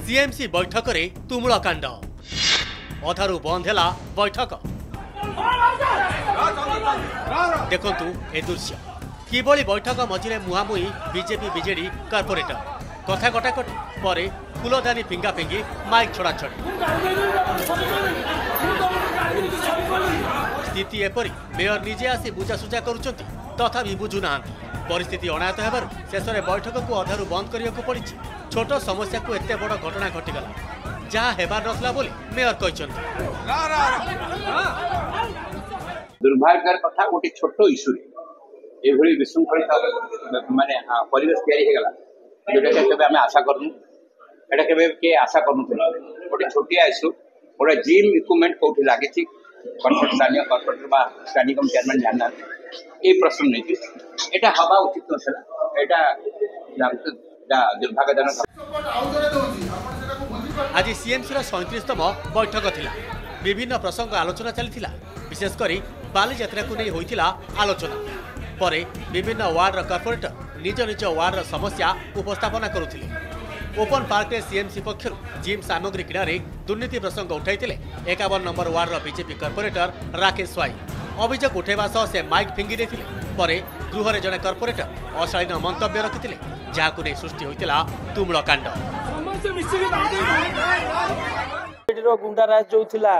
CMC बैठक रे तुमुल कांड अधारू बंद है बैठक। देखंतु ए दृश्य किभली बैठक मझिरे मुहामुही बीजेपी बीजेडी कॉर्पोरेटर कथा कटाकटी पर फूलदानी फिंगा फिंगी माइक छड़ाछड़ी। स्थिति एपरी मेयर निजे आसी बुझासुझा करुछंती तथापि बुझुना परिस्थिति अनायत हेबार शेष में बैठक को अधारू बंद करने पड़ी। छोट समस्या को एते बड़ घटना घटीगला जहाँ हेबार नथला बोली मेयर कहछंती। दुर्भाग्यर कथा गोटे छोट इश्यू एभली विशृंखलित माने परिवेश तैयारी हेगला जोटा केबे आमे आशा करनु एटा केबे के आशा करनु गोटे छोटिया इश्यू गोटे जिम इक्विपमेंट कोठी लागे छी कॉर्पोरेट स्थानीय कॉर्पोरेटर बा स्थानीय कम चेयरमैन जानना ए प्रश्न नहीं एटा हवा उचित नसला एटा दुर्भाग्यजनक। आज सीएमसी 37तम बैठक थिला विभिन्न प्रसंग आलोचना चली विशेषकर बालीजात्रा को नहीं होइथिला आलोचना परे विभिन्न वार्ड कॉर्पोरेटर निज निज वार्ड समस्या उपस्थापना करुथिले। ओपन पार्क रे सीएमसी पक्षर जिम सामग्री किणारे दुर्नीति प्रसंग उठाइथिले 51 number ward BJP corporator Rakesh Swain अभियोग उठेबा सह से माइक फिंगी देथिले। परे गृह रे जने कॉर्पोरेटर अशालीन मंतव्य रखिथिले जाहाकु नै सृष्टि होइतिला तुमुल कांड। गुंडाराज जो थिला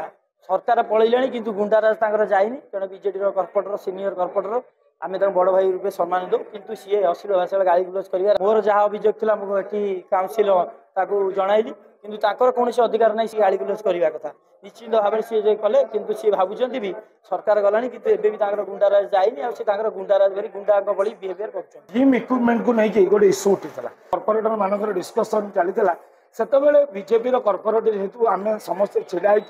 सरकार पळैलाणी किंतु गुंडाराज तांकर जाइनी जने बीजेडी रो कॉर्पोरेटर सीनियर कॉर्पोरेटर आमे तां बड़ भाई रूपे सम्मान दो किंतु सीए अश्लील भाषा गाली गुलज करिया मोर जहा अभियोग थिला मो एठी काउंसिल ताकू जणाइली किंतु ताकर कोनोसी अधिकार नै सी गाली गुलज करिया कथा निश्चित भाबरे सी जे कले किंतु सी भाबुचंती भी सरकार गलानी किंतु एबे भी तांकर गुंडाराज जाइनी आ सी तांकर गुंडाराज भरी गुंडाक बळी बिहेवियर करछन। जिम इक्विपमेंट को नै कि गोटे इश्यू उठितला कॉर्पोरेटर मानकर डिस्कशन चलीतला सेतबेले बीजेपी रो कॉर्पोरेटर हेतु आमे समस्त छिडाई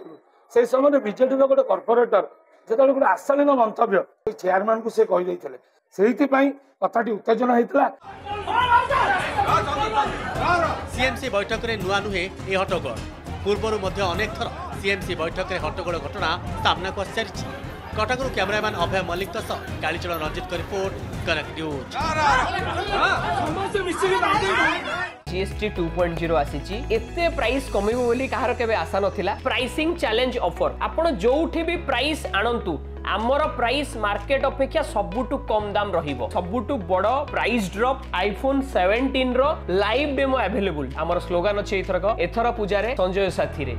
से समय बीजेडी रो गोटे कॉर्पोरेटर जेतबेले गोटे आशालीन मंतव्य चेयरमैन को से कहि दैथिले सेहिति पई कथाटी उत्तेजना हेतला। सीएमसी बैठक रे नुआ नुहे ए हटगोल पूर्वरु मध्य अनेक थर सीएमसी बैठक रे हटगोल घटना सामना को आसी। कटकरू कैमरामैन अभय मल्लिक कालीचरण रंजित को रिपोर्ट कनेक्ट न्यूज। जीएसटी 2.0 आसीची एते प्राइस कमिबो बोली कहार केबे आशा नथिला। प्राइसिंग चैलेंज ऑफर आपण जोउठी भी प्राइस आनंतु आमर प्राइस मार्केट अपेक्षा सबुटु कम दाम रहिबो। सबुटु बड़ो प्राइस ड्रॉप आईफोन 17 रो लाइव डेमो अवेलेबल। आमर स्लोगन अछि एथरक एथर पूजा रे संजय साथी रे।